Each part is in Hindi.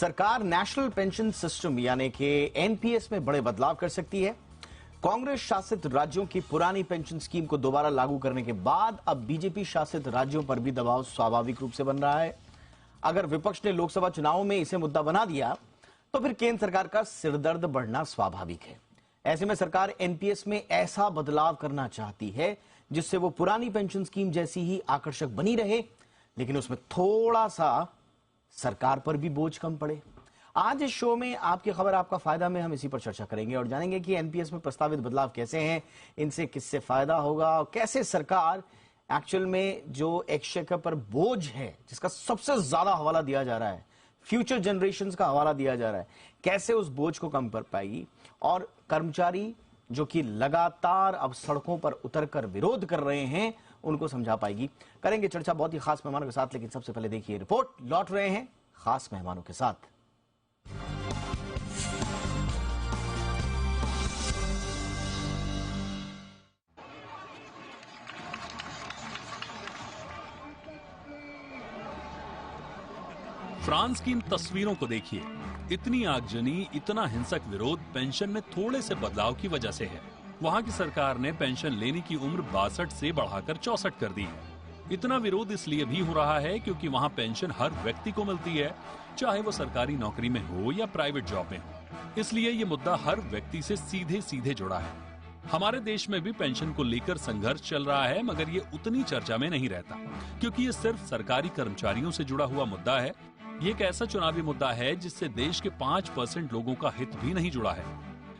सरकार नेशनल पेंशन सिस्टम यानी कि एनपीएस में बड़े बदलाव कर सकती है। कांग्रेस शासित राज्यों की पुरानी पेंशन स्कीम को दोबारा लागू करने के बाद अब बीजेपी शासित राज्यों पर भी दबाव स्वाभाविक रूप से बन रहा है। अगर विपक्ष ने लोकसभा चुनाव में इसे मुद्दा बना दिया तो फिर केंद्र सरकार का सिरदर्द बढ़ना स्वाभाविक है। ऐसे में सरकार एनपीएस में ऐसा बदलाव करना चाहती है जिससे वो पुरानी पेंशन स्कीम जैसी ही आकर्षक बनी रहे, लेकिन उसमें थोड़ा सा सरकार पर भी बोझ कम पड़े। आज इस शो में आपकी खबर आपका फायदा में हम इसी पर चर्चा करेंगे और जानेंगे कि एनपीएस में प्रस्तावित बदलाव कैसे हैं, इनसे किससे फायदा होगा और कैसे सरकार एक्चुअल में जो एक्सचेकर पर बोझ है जिसका सबसे ज्यादा हवाला दिया जा रहा है, फ्यूचर जनरेशंस का हवाला दिया जा रहा है, कैसे उस बोझ को कम कर पाएगी और कर्मचारी जो कि लगातार अब सड़कों पर उतरकर विरोध कर रहे हैं उनको समझा पाएगी। करेंगे चर्चा बहुत ही खास मेहमानों के साथ, लेकिन सबसे पहले देखिए रिपोर्ट। लौट रहे हैं खास मेहमानों के साथ। फ्रांस की इन तस्वीरों को देखिए। इतनी आगजनी, इतना हिंसक विरोध पेंशन में थोड़े से बदलाव की वजह से है। वहां की सरकार ने पेंशन लेने की उम्र 62 से बढ़ाकर 64 कर दी है। इतना विरोध इसलिए भी हो रहा है क्योंकि वहां पेंशन हर व्यक्ति को मिलती है, चाहे वो सरकारी नौकरी में हो या प्राइवेट जॉब में हो। इसलिए ये मुद्दा हर व्यक्ति से सीधे सीधे जुड़ा है। हमारे देश में भी पेंशन को लेकर संघर्ष चल रहा है, मगर ये उतनी चर्चा में नहीं रहता क्योंकि ये सिर्फ सरकारी कर्मचारियों से जुड़ा हुआ मुद्दा है। ये एक ऐसा चुनावी मुद्दा है जिससे देश के 5% लोगों का हित भी नहीं जुड़ा है।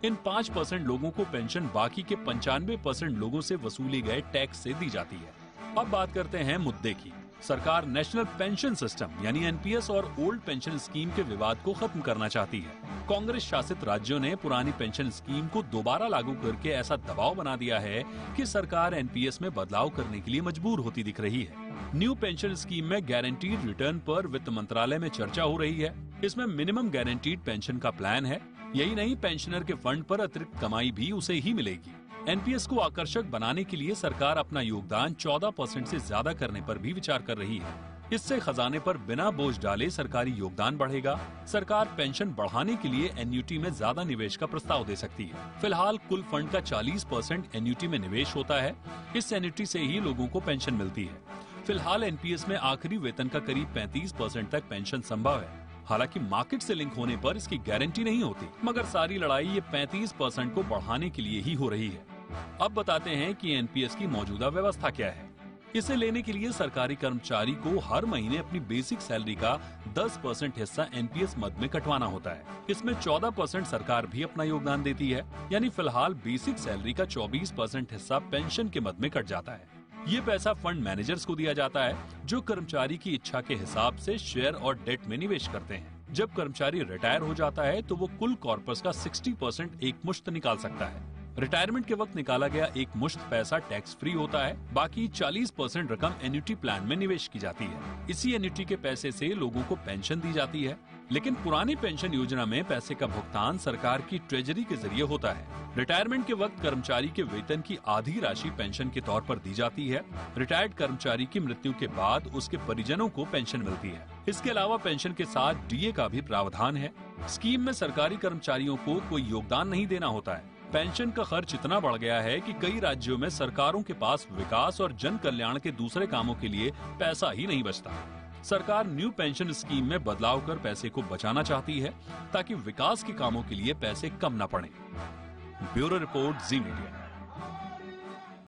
इन 5% लोगों को पेंशन बाकी के 95% लोगों से वसूले गए टैक्स से दी जाती है। अब बात करते हैं मुद्दे की। सरकार नेशनल पेंशन सिस्टम यानी एनपीएस और ओल्ड पेंशन स्कीम के विवाद को खत्म करना चाहती है। कांग्रेस शासित राज्यों ने पुरानी पेंशन स्कीम को दोबारा लागू करके ऐसा दबाव बना दिया है कि सरकार एनपीएस में बदलाव करने के लिए मजबूर होती दिख रही है। न्यू पेंशन स्कीम में गारंटीड रिटर्न पर वित्त मंत्रालय में चर्चा हो रही है। इसमें मिनिमम गारंटीड पेंशन का प्लान है। यही नहीं, पेंशनर के फंड पर अतिरिक्त कमाई भी उसे ही मिलेगी। एनपीएस को आकर्षक बनाने के लिए सरकार अपना योगदान 14% से ज्यादा करने पर भी विचार कर रही है। इससे खजाने पर बिना बोझ डाले सरकारी योगदान बढ़ेगा। सरकार पेंशन बढ़ाने के लिए एन्युटी में ज्यादा निवेश का प्रस्ताव दे सकती है। फिलहाल कुल फंड का 40% एन्युटी में निवेश होता है। इस एन्युटी से ही लोगों को पेंशन मिलती है। फिलहाल एनपीएस में आखिरी वेतन का करीब 35% तक पेंशन संभव है। हालांकि मार्केट से लिंक होने पर इसकी गारंटी नहीं होती, मगर सारी लड़ाई ये 35% को बढ़ाने के लिए ही हो रही है। अब बताते हैं कि एनपीएस की मौजूदा व्यवस्था क्या है। इसे लेने के लिए सरकारी कर्मचारी को हर महीने अपनी बेसिक सैलरी का 10% हिस्सा एनपीएस मद में कटवाना होता है। इसमें 14% सरकार भी अपना योगदान देती है, यानी फिलहाल बेसिक सैलरी का 24% हिस्सा पेंशन के मद में कट जाता है। ये पैसा फंड मैनेजर्स को दिया जाता है जो कर्मचारी की इच्छा के हिसाब से शेयर और डेट में निवेश करते हैं। जब कर्मचारी रिटायर हो जाता है तो वो कुल कॉर्पस का 60% एक मुश्त निकाल सकता है। रिटायरमेंट के वक्त निकाला गया एक मुश्त पैसा टैक्स फ्री होता है। बाकी 40% रकम एन्युटी प्लान में निवेश की जाती है। इसी एन्युटी के पैसे से लोगों को पेंशन दी जाती है। लेकिन पुरानी पेंशन योजना में पैसे का भुगतान सरकार की ट्रेजरी के जरिए होता है। रिटायरमेंट के वक्त कर्मचारी के वेतन की आधी राशि पेंशन के तौर पर दी जाती है। रिटायर्ड कर्मचारी की मृत्यु के बाद उसके परिजनों को पेंशन मिलती है। इसके अलावा पेंशन के साथ डीए का भी प्रावधान है। स्कीम में सरकारी कर्मचारियों को कोई योगदान नहीं देना होता है। पेंशन का खर्च इतना बढ़ गया है कि कई राज्यों में सरकारों के पास विकास और जन कल्याण के दूसरे कामों के लिए पैसा ही नहीं बचता। सरकार न्यू पेंशन स्कीम में बदलाव कर पैसे को बचाना चाहती है ताकि विकास के कामों के लिए पैसे कम न पड़े। ब्यूरो रिपोर्ट, जी मीडिया।